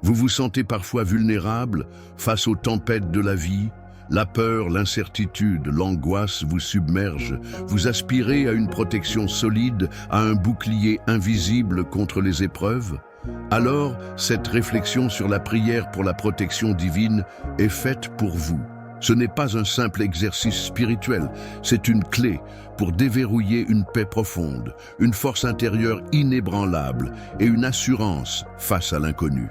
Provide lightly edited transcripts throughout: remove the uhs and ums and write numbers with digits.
Vous vous sentez parfois vulnérable face aux tempêtes de la vie. La peur, l'incertitude, l'angoisse vous submergent. Vous aspirez à une protection solide, à un bouclier invisible contre les épreuves. Alors, cette réflexion sur la prière pour la protection divine est faite pour vous. Ce n'est pas un simple exercice spirituel, c'est une clé pour déverrouiller une paix profonde, une force intérieure inébranlable et une assurance face à l'inconnu.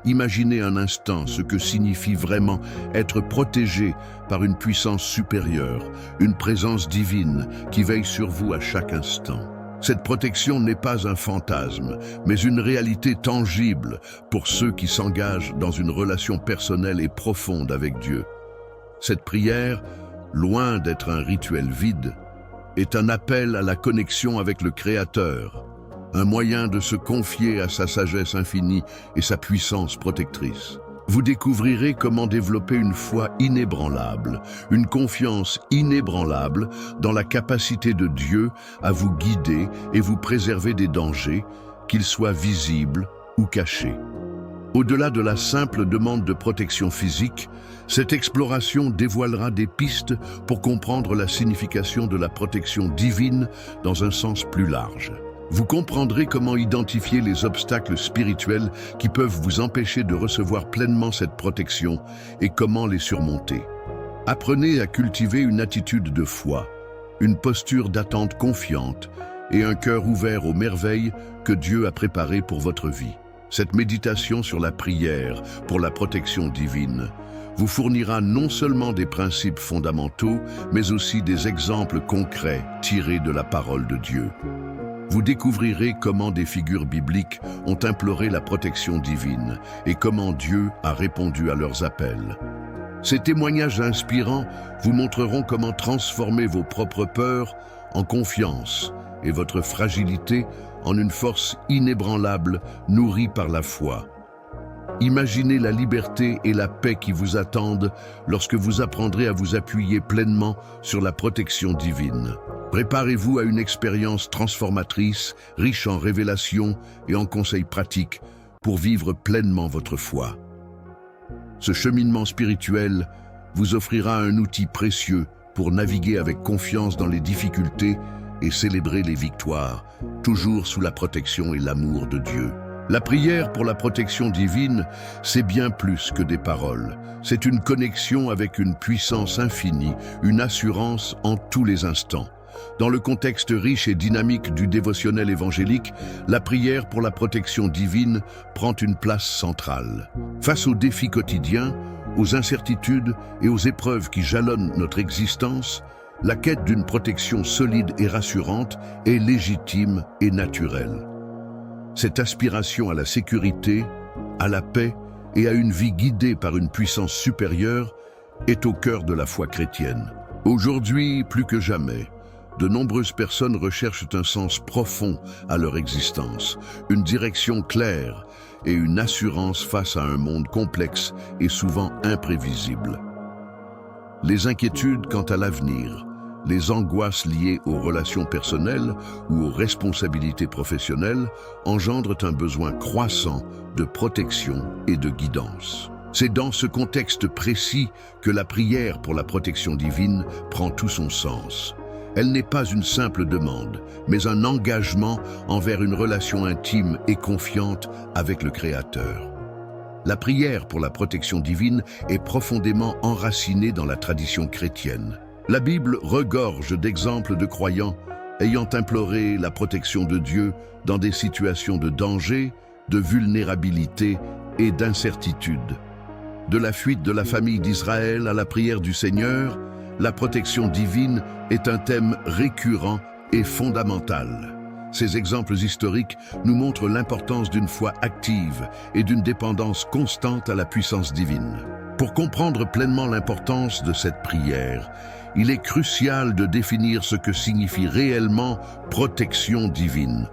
Imaginez un instant ce que signifie vraiment être protégé par une puissance supérieure, une présence divine qui veille sur vous à chaque instant. Cette protection n'est pas un fantasme, mais une réalité tangible pour ceux qui s'engagent dans une relation personnelle et profonde avec Dieu. Cette prière, loin d'être un rituel vide, est un appel à la connexion avec le Créateur, un moyen de se confier à sa sagesse infinie et sa puissance protectrice. Vous découvrirez comment développer une foi inébranlable, une confiance inébranlable dans la capacité de Dieu à vous guider et vous préserver des dangers, qu'ils soient visibles ou cachés. Au-delà de la simple demande de protection physique, cette exploration dévoilera des pistes pour comprendre la signification de la protection divine dans un sens plus large. Vous comprendrez comment identifier les obstacles spirituels qui peuvent vous empêcher de recevoir pleinement cette protection et comment les surmonter. Apprenez à cultiver une attitude de foi, une posture d'attente confiante et un cœur ouvert aux merveilles que Dieu a préparées pour votre vie. Cette méditation sur la prière pour la protection divine vous fournira non seulement des principes fondamentaux, mais aussi des exemples concrets tirés de la parole de Dieu. Vous découvrirez comment des figures bibliques ont imploré la protection divine et comment Dieu a répondu à leurs appels. Ces témoignages inspirants vous montreront comment transformer vos propres peurs en confiance et votre fragilité en une force inébranlable nourrie par la foi. Imaginez la liberté et la paix qui vous attendent lorsque vous apprendrez à vous appuyer pleinement sur la protection divine. Préparez-vous à une expérience transformatrice, riche en révélations et en conseils pratiques pour vivre pleinement votre foi. Ce cheminement spirituel vous offrira un outil précieux pour naviguer avec confiance dans les difficultés et célébrer les victoires, toujours sous la protection et l'amour de Dieu. La prière pour la protection divine, c'est bien plus que des paroles. C'est une connexion avec une puissance infinie, une assurance en tous les instants. Dans le contexte riche et dynamique du dévotionnel évangélique, la prière pour la protection divine prend une place centrale. Face aux défis quotidiens, aux incertitudes et aux épreuves qui jalonnent notre existence, la quête d'une protection solide et rassurante est légitime et naturelle. Cette aspiration à la sécurité, à la paix et à une vie guidée par une puissance supérieure est au cœur de la foi chrétienne. Aujourd'hui, plus que jamais, de nombreuses personnes recherchent un sens profond à leur existence, une direction claire et une assurance face à un monde complexe et souvent imprévisible. Les inquiétudes quant à l'avenir, les angoisses liées aux relations personnelles ou aux responsabilités professionnelles engendrent un besoin croissant de protection et de guidance. C'est dans ce contexte précis que la prière pour la protection divine prend tout son sens. Elle n'est pas une simple demande, mais un engagement envers une relation intime et confiante avec le Créateur. La prière pour la protection divine est profondément enracinée dans la tradition chrétienne. La Bible regorge d'exemples de croyants ayant imploré la protection de Dieu dans des situations de danger, de vulnérabilité et d'incertitude. De la fuite de la famille d'Israël à la prière du Seigneur, la protection divine est un thème récurrent et fondamental. Ces exemples historiques nous montrent l'importance d'une foi active et d'une dépendance constante à la puissance divine. Pour comprendre pleinement l'importance de cette prière, il est crucial de définir ce que signifie réellement protection divine.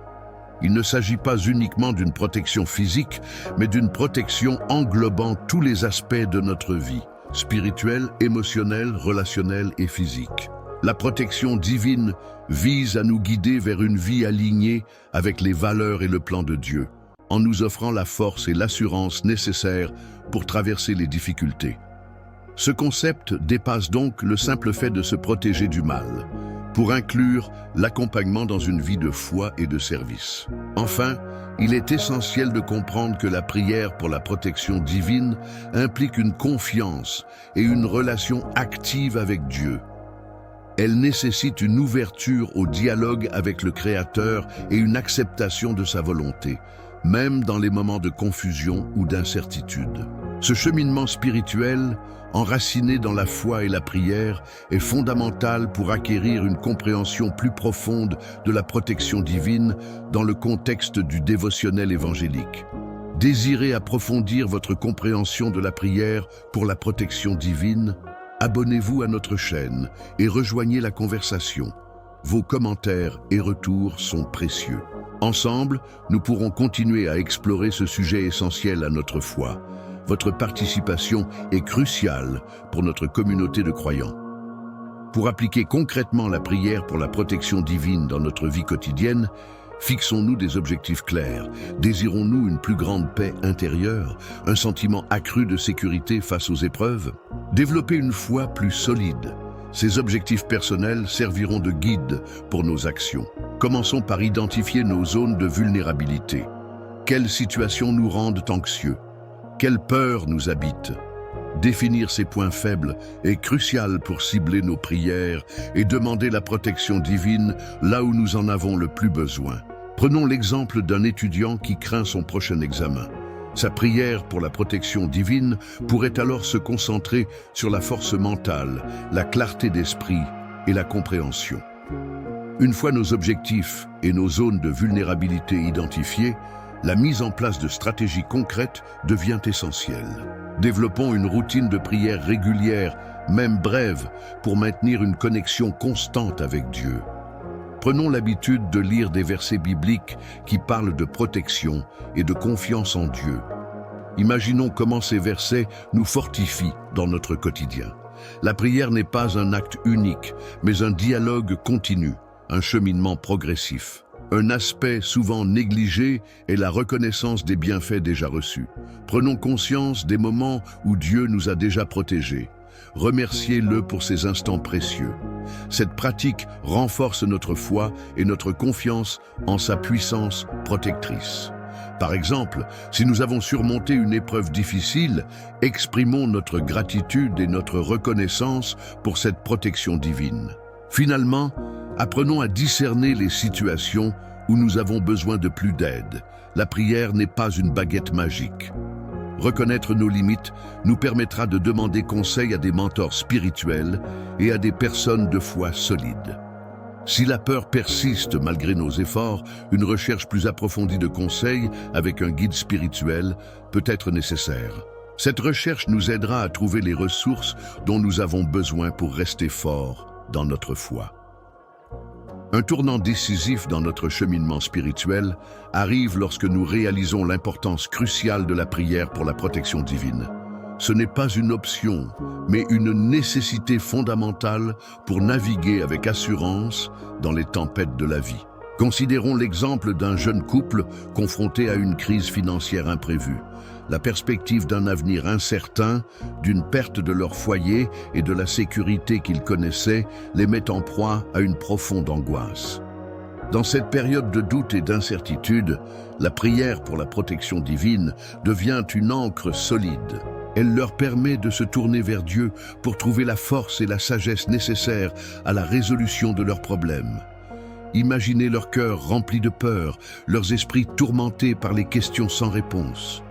Il ne s'agit pas uniquement d'une protection physique, mais d'une protection englobant tous les aspects de notre vie, spirituelle, émotionnelle, relationnelle et physique. La protection divine vise à nous guider vers une vie alignée avec les valeurs et le plan de Dieu. en nous offrant la force et l'assurance nécessaires pour traverser les difficultés. Ce concept dépasse donc le simple fait de se protéger du mal, pour inclure l'accompagnement dans une vie de foi et de service. Enfin, il est essentiel de comprendre que la prière pour la protection divine implique une confiance et une relation active avec Dieu. Elle nécessite une ouverture au dialogue avec le Créateur et une acceptation de sa volonté, même dans les moments de confusion ou d'incertitude. Ce cheminement spirituel, enraciné dans la foi et la prière, est fondamental pour acquérir une compréhension plus profonde de la protection divine dans le contexte du dévotionnel évangélique. Désirez approfondir votre compréhension de la prière pour la protection divine? Abonnez-vous à notre chaîne et rejoignez la conversation. Vos commentaires et retours sont précieux. Ensemble, nous pourrons continuer à explorer ce sujet essentiel à notre foi. Votre participation est cruciale pour notre communauté de croyants. Pour appliquer concrètement la prière pour la protection divine dans notre vie quotidienne, fixons-nous des objectifs clairs. Désirons-nous une plus grande paix intérieure, un sentiment accru de sécurité face aux épreuves? Développer une foi plus solide. Ces objectifs personnels serviront de guide pour nos actions. Commençons par identifier nos zones de vulnérabilité. Quelles situations nous rendent anxieux? Quelle peur nous habite? Définir ces points faibles est crucial pour cibler nos prières et demander la protection divine là où nous en avons le plus besoin. Prenons l'exemple d'un étudiant qui craint son prochain examen. Sa prière pour la protection divine pourrait alors se concentrer sur la force mentale, la clarté d'esprit et la compréhension. Une fois nos objectifs et nos zones de vulnérabilité identifiées, la mise en place de stratégies concrètes devient essentielle. Développons une routine de prière régulière, même brève, pour maintenir une connexion constante avec Dieu. Prenons l'habitude de lire des versets bibliques qui parlent de protection et de confiance en Dieu. Imaginons comment ces versets nous fortifient dans notre quotidien. La prière n'est pas un acte unique, mais un dialogue continu, un cheminement progressif. Un aspect souvent négligé est la reconnaissance des bienfaits déjà reçus. Prenons conscience des moments où Dieu nous a déjà protégés. Remerciez-le pour ces instants précieux. Cette pratique renforce notre foi et notre confiance en sa puissance protectrice. Par exemple, si nous avons surmonté une épreuve difficile, exprimons notre gratitude et notre reconnaissance pour cette protection divine. Finalement, apprenons à discerner les situations où nous avons besoin de plus d'aide. La prière n'est pas une baguette magique. Reconnaître nos limites nous permettra de demander conseil à des mentors spirituels et à des personnes de foi solides. Si la peur persiste malgré nos efforts, une recherche plus approfondie de conseils avec un guide spirituel peut être nécessaire. Cette recherche nous aidera à trouver les ressources dont nous avons besoin pour rester forts dans notre foi. Un tournant décisif dans notre cheminement spirituel arrive lorsque nous réalisons l'importance cruciale de la prière pour la protection divine. Ce n'est pas une option, mais une nécessité fondamentale pour naviguer avec assurance dans les tempêtes de la vie. Considérons l'exemple d'un jeune couple confronté à une crise financière imprévue. La perspective d'un avenir incertain, d'une perte de leur foyer et de la sécurité qu'ils connaissaient les met en proie à une profonde angoisse. Dans cette période de doute et d'incertitude, la prière pour la protection divine devient une ancre solide. Elle leur permet de se tourner vers Dieu pour trouver la force et la sagesse nécessaires à la résolution de leurs problèmes. Imaginez leur cœur rempli de peur, leurs esprits tourmentés par les questions sans réponse.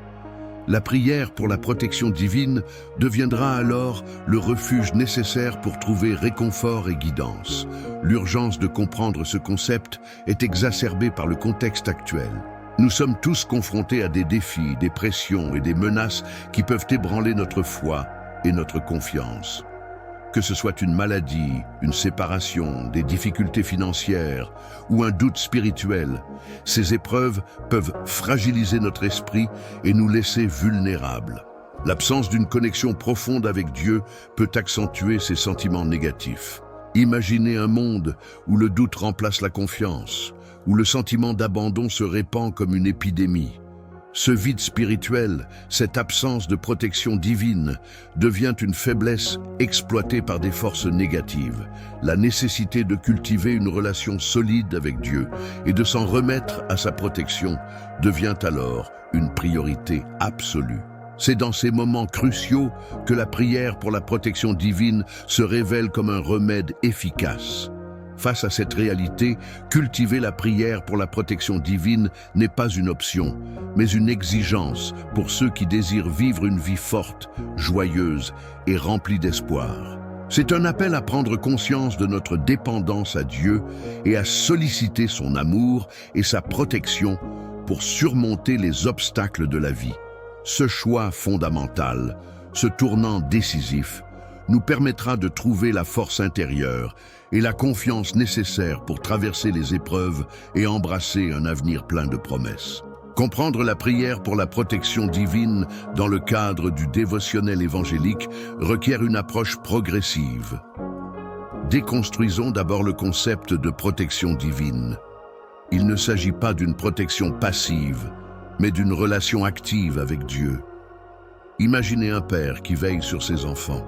La prière pour la protection divine deviendra alors le refuge nécessaire pour trouver réconfort et guidance. L'urgence de comprendre ce concept est exacerbée par le contexte actuel. Nous sommes tous confrontés à des défis, des pressions et des menaces qui peuvent ébranler notre foi et notre confiance. Que ce soit une maladie, une séparation, des difficultés financières ou un doute spirituel, ces épreuves peuvent fragiliser notre esprit et nous laisser vulnérables. L'absence d'une connexion profonde avec Dieu peut accentuer ces sentiments négatifs. Imaginez un monde où le doute remplace la confiance, où le sentiment d'abandon se répand comme une épidémie. Ce vide spirituel, cette absence de protection divine, devient une faiblesse exploitée par des forces négatives. La nécessité de cultiver une relation solide avec Dieu et de s'en remettre à sa protection devient alors une priorité absolue. C'est dans ces moments cruciaux que la prière pour la protection divine se révèle comme un remède efficace. Face à cette réalité, cultiver la prière pour la protection divine n'est pas une option, mais une exigence pour ceux qui désirent vivre une vie forte, joyeuse et remplie d'espoir. C'est un appel à prendre conscience de notre dépendance à Dieu et à solliciter son amour et sa protection pour surmonter les obstacles de la vie. Ce choix fondamental, ce tournant décisif, nous permettra de trouver la force intérieure et la confiance nécessaire pour traverser les épreuves et embrasser un avenir plein de promesses. Comprendre la prière pour la protection divine dans le cadre du dévotionnel évangélique requiert une approche progressive. Déconstruisons d'abord le concept de protection divine. Il ne s'agit pas d'une protection passive, mais d'une relation active avec Dieu. Imaginez un père qui veille sur ses enfants.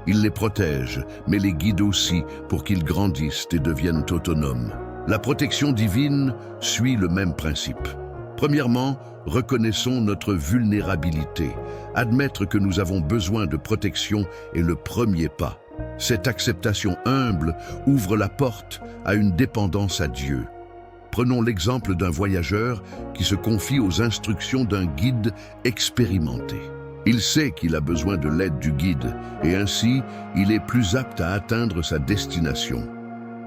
Il les protège, mais les guide aussi pour qu'ils grandissent et deviennent autonomes. La protection divine suit le même principe. Premièrement, reconnaissons notre vulnérabilité. Admettre que nous avons besoin de protection est le premier pas. Cette acceptation humble ouvre la porte à une dépendance à Dieu. Prenons l'exemple d'un voyageur qui se confie aux instructions d'un guide expérimenté. Il sait qu'il a besoin de l'aide du guide et ainsi, il est plus apte à atteindre sa destination.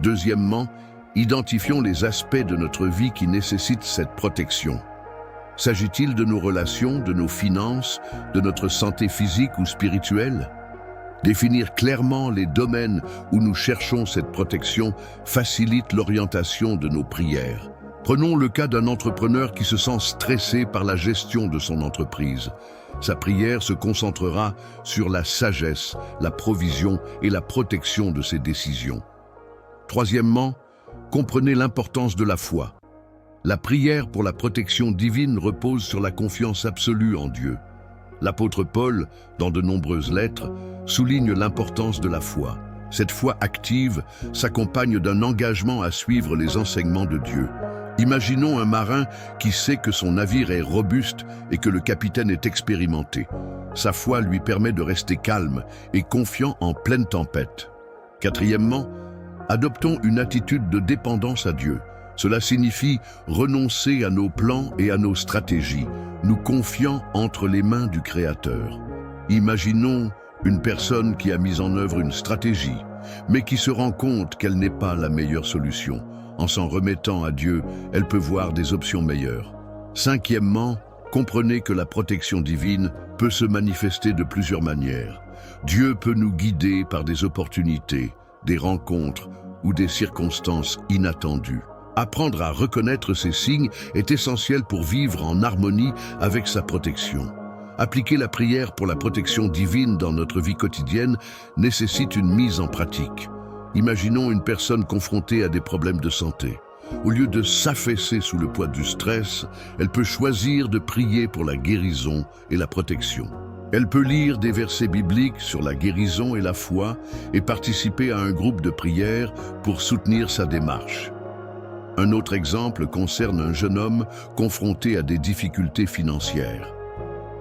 Deuxièmement, identifions les aspects de notre vie qui nécessitent cette protection. S'agit-il de nos relations, de nos finances, de notre santé physique ou spirituelle? Définir clairement les domaines où nous cherchons cette protection facilite l'orientation de nos prières. Prenons le cas d'un entrepreneur qui se sent stressé par la gestion de son entreprise. Sa prière se concentrera sur la sagesse, la provision et la protection de ses décisions. Troisièmement, comprenez l'importance de la foi. La prière pour la protection divine repose sur la confiance absolue en Dieu. L'apôtre Paul, dans de nombreuses lettres, souligne l'importance de la foi. Cette foi active s'accompagne d'un engagement à suivre les enseignements de Dieu. Imaginons un marin qui sait que son navire est robuste et que le capitaine est expérimenté. Sa foi lui permet de rester calme et confiant en pleine tempête. Quatrièmement, adoptons une attitude de dépendance à Dieu. Cela signifie renoncer à nos plans et à nos stratégies, nous confiant entre les mains du Créateur. Imaginons une personne qui a mis en œuvre une stratégie, mais qui se rend compte qu'elle n'est pas la meilleure solution. En s'en remettant à Dieu, elle peut voir des options meilleures. Cinquièmement, comprenez que la protection divine peut se manifester de plusieurs manières. Dieu peut nous guider par des opportunités, des rencontres ou des circonstances inattendues. Apprendre à reconnaître ces signes est essentiel pour vivre en harmonie avec sa protection. Appliquer la prière pour la protection divine dans notre vie quotidienne nécessite une mise en pratique. Imaginons une personne confrontée à des problèmes de santé. Au lieu de s'affaisser sous le poids du stress, elle peut choisir de prier pour la guérison et la protection. Elle peut lire des versets bibliques sur la guérison et la foi et participer à un groupe de prière pour soutenir sa démarche. Un autre exemple concerne un jeune homme confronté à des difficultés financières.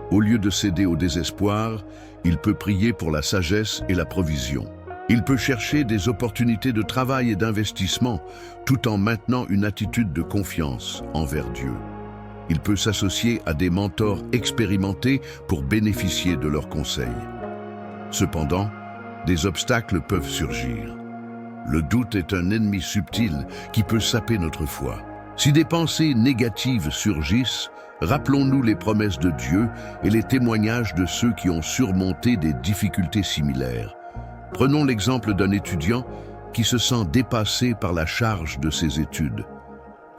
Au lieu de céder au désespoir, il peut prier pour la sagesse et la provision. Il peut chercher des opportunités de travail et d'investissement tout en maintenant une attitude de confiance envers Dieu. Il peut s'associer à des mentors expérimentés pour bénéficier de leurs conseils. Cependant, des obstacles peuvent surgir. Le doute est un ennemi subtil qui peut saper notre foi. Si des pensées négatives surgissent, rappelons-nous les promesses de Dieu et les témoignages de ceux qui ont surmonté des difficultés similaires. Prenons l'exemple d'un étudiant qui se sent dépassé par la charge de ses études.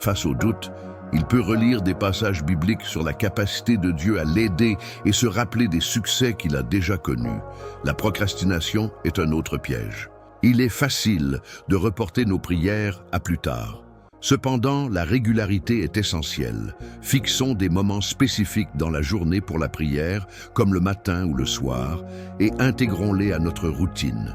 Face au doute, il peut relire des passages bibliques sur la capacité de Dieu à l'aider et se rappeler des succès qu'il a déjà connus. La procrastination est un autre piège. Il est facile de reporter nos prières à plus tard. Cependant, la régularité est essentielle. Fixons des moments spécifiques dans la journée pour la prière, comme le matin ou le soir, et intégrons-les à notre routine.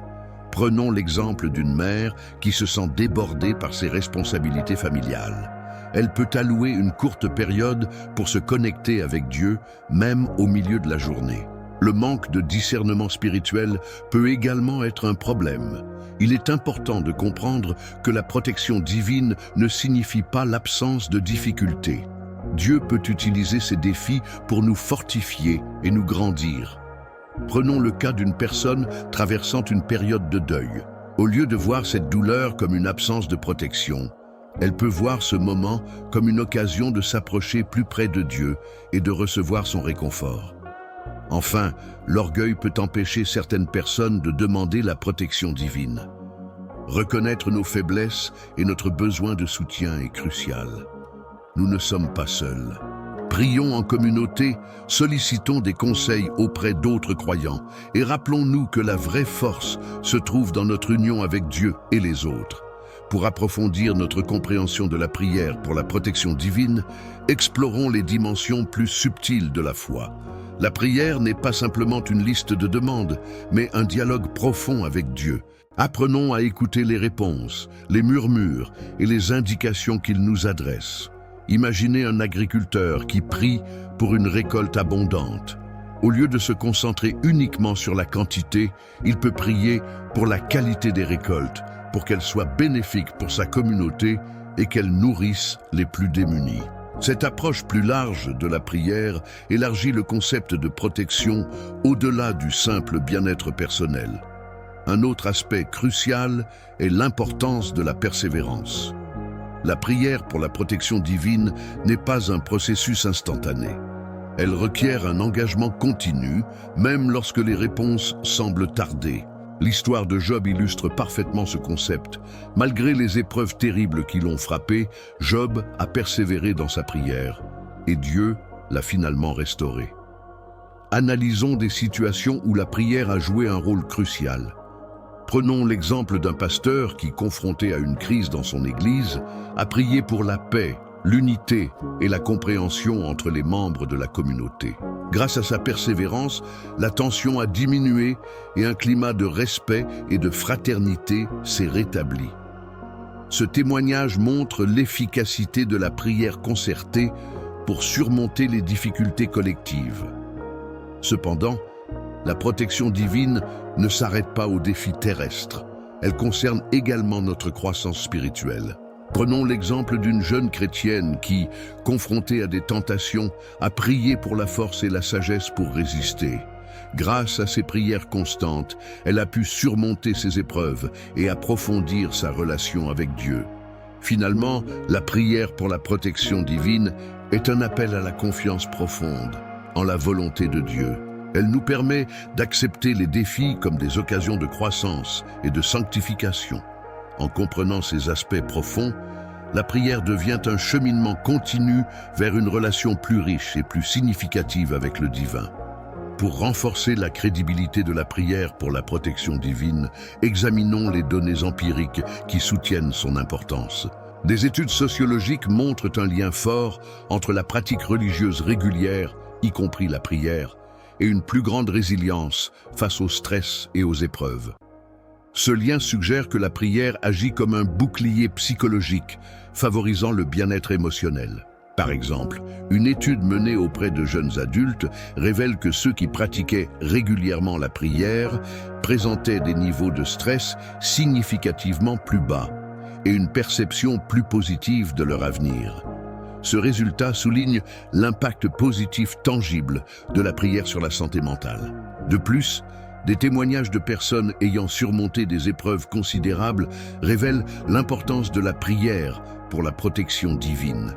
Prenons l'exemple d'une mère qui se sent débordée par ses responsabilités familiales. Elle peut allouer une courte période pour se connecter avec Dieu, même au milieu de la journée. Le manque de discernement spirituel peut également être un problème. Il est important de comprendre que la protection divine ne signifie pas l'absence de difficultés. Dieu peut utiliser ces défis pour nous fortifier et nous grandir. Prenons le cas d'une personne traversant une période de deuil. Au lieu de voir cette douleur comme une absence de protection, elle peut voir ce moment comme une occasion de s'approcher plus près de Dieu et de recevoir son réconfort. Enfin, l'orgueil peut empêcher certaines personnes de demander la protection divine. Reconnaître nos faiblesses et notre besoin de soutien est crucial. Nous ne sommes pas seuls. Prions en communauté, sollicitons des conseils auprès d'autres croyants et rappelons-nous que la vraie force se trouve dans notre union avec Dieu et les autres. Pour approfondir notre compréhension de la prière pour la protection divine, explorons les dimensions plus subtiles de la foi. La prière n'est pas simplement une liste de demandes, mais un dialogue profond avec Dieu. Apprenons à écouter les réponses, les murmures et les indications qu'il nous adresse. Imaginez un agriculteur qui prie pour une récolte abondante. Au lieu de se concentrer uniquement sur la quantité, il peut prier pour la qualité des récoltes, pour qu'elles soient bénéfiques pour sa communauté et qu'elles nourrissent les plus démunis. Cette approche plus large de la prière élargit le concept de protection au-delà du simple bien-être personnel. Un autre aspect crucial est l'importance de la persévérance. La prière pour la protection divine n'est pas un processus instantané. Elle requiert un engagement continu, même lorsque les réponses semblent tarder. L'histoire de Job illustre parfaitement ce concept. Malgré les épreuves terribles qui l'ont frappé, Job a persévéré dans sa prière et Dieu l'a finalement restauré. Analysons des situations où la prière a joué un rôle crucial. Prenons l'exemple d'un pasteur qui, confronté à une crise dans son église, a prié pour la paix, l'unité et la compréhension entre les membres de la communauté. Grâce à sa persévérance, la tension a diminué et un climat de respect et de fraternité s'est rétabli. Ce témoignage montre l'efficacité de la prière concertée pour surmonter les difficultés collectives. Cependant, la protection divine ne s'arrête pas aux défis terrestres. Elle concerne également notre croissance spirituelle. Prenons l'exemple d'une jeune chrétienne qui, confrontée à des tentations, a prié pour la force et la sagesse pour résister. Grâce à ses prières constantes, elle a pu surmonter ses épreuves et approfondir sa relation avec Dieu. Finalement, la prière pour la protection divine est un appel à la confiance profonde en la volonté de Dieu. Elle nous permet d'accepter les défis comme des occasions de croissance et de sanctification. En comprenant ces aspects profonds, la prière devient un cheminement continu vers une relation plus riche et plus significative avec le divin. Pour renforcer la crédibilité de la prière pour la protection divine, examinons les données empiriques qui soutiennent son importance. Des études sociologiques montrent un lien fort entre la pratique religieuse régulière, y compris la prière, et une plus grande résilience face au stress et aux épreuves. Ce lien suggère que la prière agit comme un bouclier psychologique, favorisant le bien-être émotionnel. Par exemple, une étude menée auprès de jeunes adultes révèle que ceux qui pratiquaient régulièrement la prière présentaient des niveaux de stress significativement plus bas et une perception plus positive de leur avenir. Ce résultat souligne l'impact positif tangible de la prière sur la santé mentale. De plus, des témoignages de personnes ayant surmonté des épreuves considérables révèlent l'importance de la prière pour la protection divine.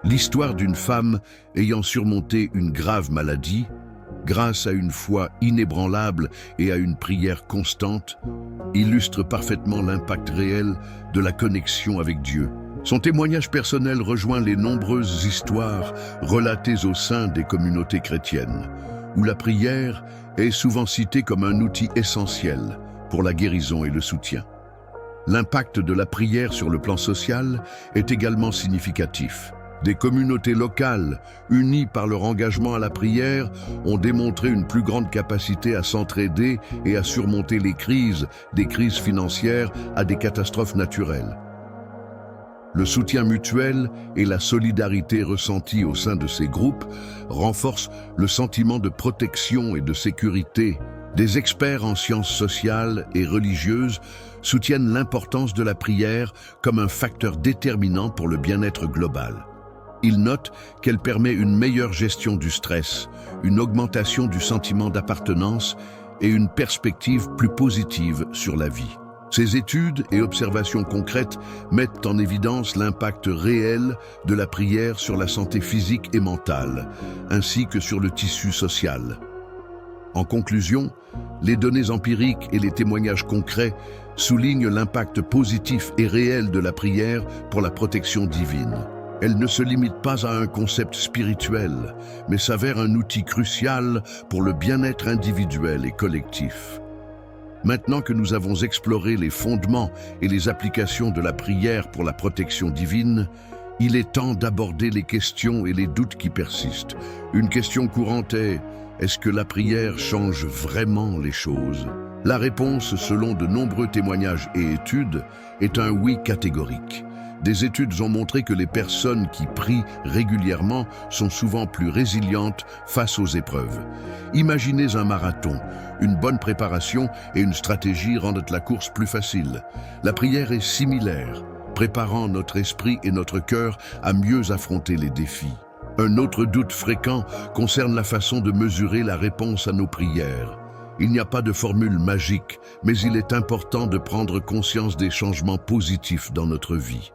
L'histoire d'une femme ayant surmonté une grave maladie, grâce à une foi inébranlable et à une prière constante, illustre parfaitement l'impact réel de la connexion avec Dieu. Son témoignage personnel rejoint les nombreuses histoires relatées au sein des communautés chrétiennes, où la prière est souvent citée comme un outil essentiel pour la guérison et le soutien. L'impact de la prière sur le plan social est également significatif. Des communautés locales, unies par leur engagement à la prière, ont démontré une plus grande capacité à s'entraider et à surmonter les crises, des crises financières à des catastrophes naturelles. Le soutien mutuel et la solidarité ressentie au sein de ces groupes renforcent le sentiment de protection et de sécurité. Des experts en sciences sociales et religieuses soutiennent l'importance de la prière comme un facteur déterminant pour le bien-être global. Ils notent qu'elle permet une meilleure gestion du stress, une augmentation du sentiment d'appartenance et une perspective plus positive sur la vie. Ces études et observations concrètes mettent en évidence l'impact réel de la prière sur la santé physique et mentale, ainsi que sur le tissu social. En conclusion, les données empiriques et les témoignages concrets soulignent l'impact positif et réel de la prière pour la protection divine. Elle ne se limite pas à un concept spirituel, mais s'avère un outil crucial pour le bien-être individuel et collectif. Maintenant que nous avons exploré les fondements et les applications de la prière pour la protection divine, il est temps d'aborder les questions et les doutes qui persistent. Une question courante est: est-ce que la prière change vraiment les choses? La réponse, selon de nombreux témoignages et études, est un oui catégorique. Des études ont montré que les personnes qui prient régulièrement sont souvent plus résilientes face aux épreuves. Imaginez un marathon. Une bonne préparation et une stratégie rendent la course plus facile. La prière est similaire, préparant notre esprit et notre cœur à mieux affronter les défis. Un autre doute fréquent concerne la façon de mesurer la réponse à nos prières. Il n'y a pas de formule magique, mais il est important de prendre conscience des changements positifs dans notre vie.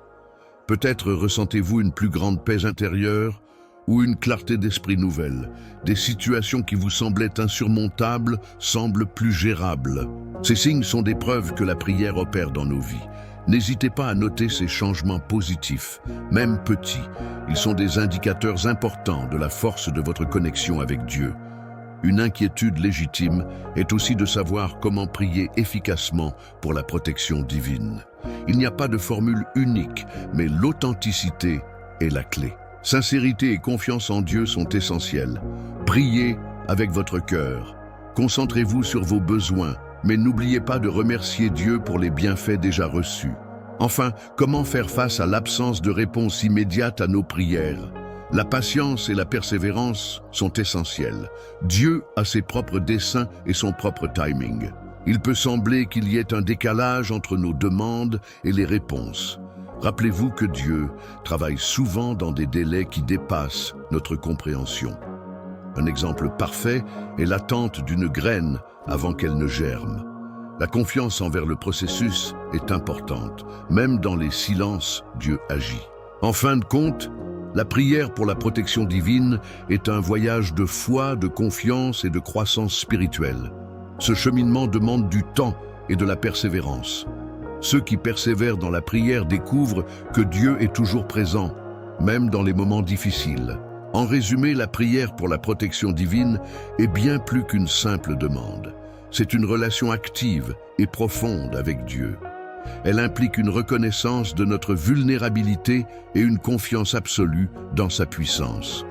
Peut-être ressentez-vous une plus grande paix intérieure ou une clarté d'esprit nouvelle. Des situations qui vous semblaient insurmontables semblent plus gérables. Ces signes sont des preuves que la prière opère dans nos vies. N'hésitez pas à noter ces changements positifs, même petits. Ils sont des indicateurs importants de la force de votre connexion avec Dieu. Une inquiétude légitime est aussi de savoir comment prier efficacement pour la protection divine. Il n'y a pas de formule unique, mais l'authenticité est la clé. Sincérité et confiance en Dieu sont essentielles. Priez avec votre cœur. Concentrez-vous sur vos besoins, mais n'oubliez pas de remercier Dieu pour les bienfaits déjà reçus. Enfin, comment faire face à l'absence de réponse immédiate à nos prières? La patience et la persévérance sont essentielles. Dieu a ses propres desseins et son propre timing. Il peut sembler qu'il y ait un décalage entre nos demandes et les réponses. Rappelez-vous que Dieu travaille souvent dans des délais qui dépassent notre compréhension. Un exemple parfait est l'attente d'une graine avant qu'elle ne germe. La confiance envers le processus est importante. Même dans les silences, Dieu agit. En fin de compte, la prière pour la protection divine est un voyage de foi, de confiance et de croissance spirituelle. Ce cheminement demande du temps et de la persévérance. Ceux qui persévèrent dans la prière découvrent que Dieu est toujours présent, même dans les moments difficiles. En résumé, la prière pour la protection divine est bien plus qu'une simple demande. C'est une relation active et profonde avec Dieu. Elle implique une reconnaissance de notre vulnérabilité et une confiance absolue dans sa puissance.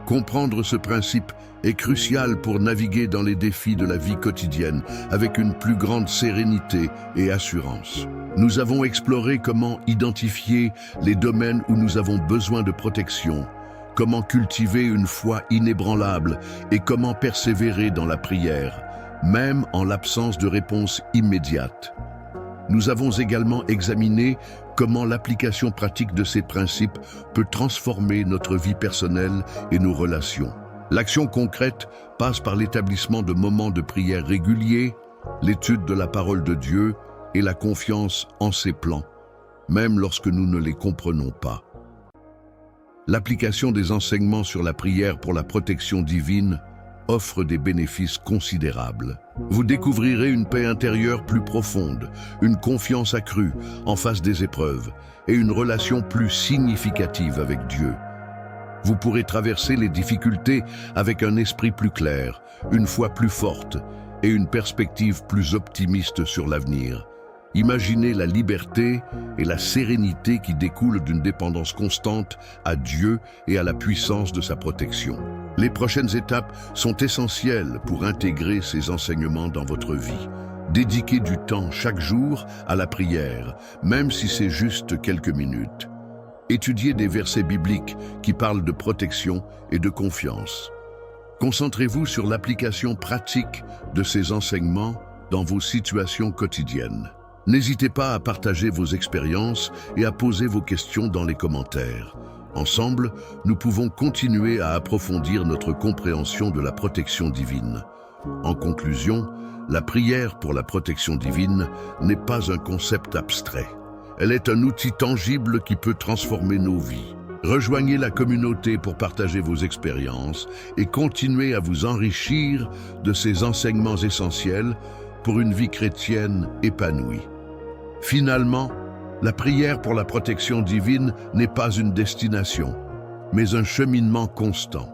Comprendre ce principe est crucial pour naviguer dans les défis de la vie quotidienne avec une plus grande sérénité et assurance. Nous avons exploré comment identifier les domaines où nous avons besoin de protection, comment cultiver une foi inébranlable et comment persévérer dans la prière, même en l'absence de réponse immédiate. Nous avons également examiné comment l'application pratique de ces principes peut transformer notre vie personnelle et nos relations. L'action concrète passe par l'établissement de moments de prière réguliers, l'étude de la parole de Dieu et la confiance en ses plans, même lorsque nous ne les comprenons pas. L'application des enseignements sur la prière pour la protection divine offre des bénéfices considérables. Vous découvrirez une paix intérieure plus profonde, une confiance accrue en face des épreuves et une relation plus significative avec Dieu. Vous pourrez traverser les difficultés avec un esprit plus clair, une foi plus forte et une perspective plus optimiste sur l'avenir. Imaginez la liberté et la sérénité qui découlent d'une dépendance constante à Dieu et à la puissance de sa protection. Les prochaines étapes sont essentielles pour intégrer ces enseignements dans votre vie. Dédiquez du temps chaque jour à la prière, même si c'est juste quelques minutes. Étudiez des versets bibliques qui parlent de protection et de confiance. Concentrez-vous sur l'application pratique de ces enseignements dans vos situations quotidiennes. N'hésitez pas à partager vos expériences et à poser vos questions dans les commentaires. Ensemble, nous pouvons continuer à approfondir notre compréhension de la protection divine. En conclusion, la prière pour la protection divine n'est pas un concept abstrait. Elle est un outil tangible qui peut transformer nos vies. Rejoignez la communauté pour partager vos expériences et continuez à vous enrichir de ces enseignements essentiels pour une vie chrétienne épanouie. Finalement, la prière pour la protection divine n'est pas une destination, mais un cheminement constant.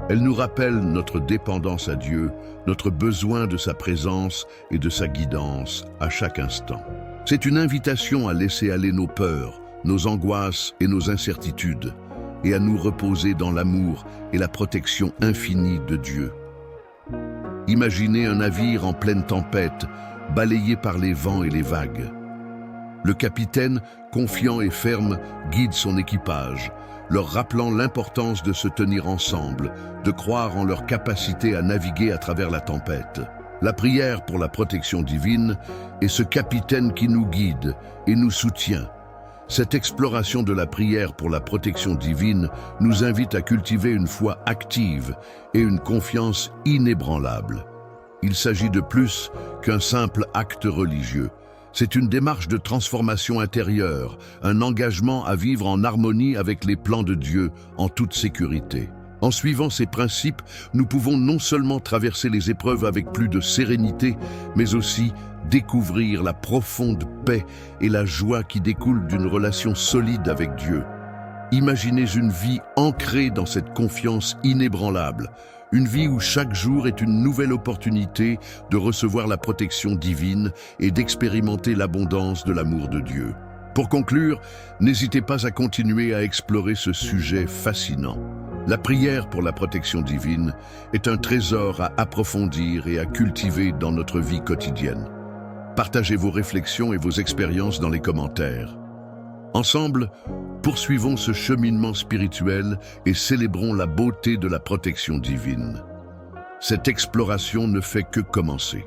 Elle nous rappelle notre dépendance à Dieu, notre besoin de sa présence et de sa guidance à chaque instant. C'est une invitation à laisser aller nos peurs, nos angoisses et nos incertitudes, et à nous reposer dans l'amour et la protection infinie de Dieu. Imaginez un navire en pleine tempête, balayé par les vents et les vagues. Le capitaine, confiant et ferme, guide son équipage, leur rappelant l'importance de se tenir ensemble, de croire en leur capacité à naviguer à travers la tempête. La prière pour la protection divine est ce capitaine qui nous guide et nous soutient. Cette exploration de la prière pour la protection divine nous invite à cultiver une foi active et une confiance inébranlable. Il s'agit de plus qu'un simple acte religieux. C'est une démarche de transformation intérieure, un engagement à vivre en harmonie avec les plans de Dieu en toute sécurité. En suivant ces principes, nous pouvons non seulement traverser les épreuves avec plus de sérénité, mais aussi découvrir la profonde paix et la joie qui découlent d'une relation solide avec Dieu. Imaginez une vie ancrée dans cette confiance inébranlable, une vie où chaque jour est une nouvelle opportunité de recevoir la protection divine et d'expérimenter l'abondance de l'amour de Dieu. Pour conclure, n'hésitez pas à continuer à explorer ce sujet fascinant. La prière pour la protection divine est un trésor à approfondir et à cultiver dans notre vie quotidienne. Partagez vos réflexions et vos expériences dans les commentaires. Ensemble, poursuivons ce cheminement spirituel et célébrons la beauté de la protection divine. Cette exploration ne fait que commencer.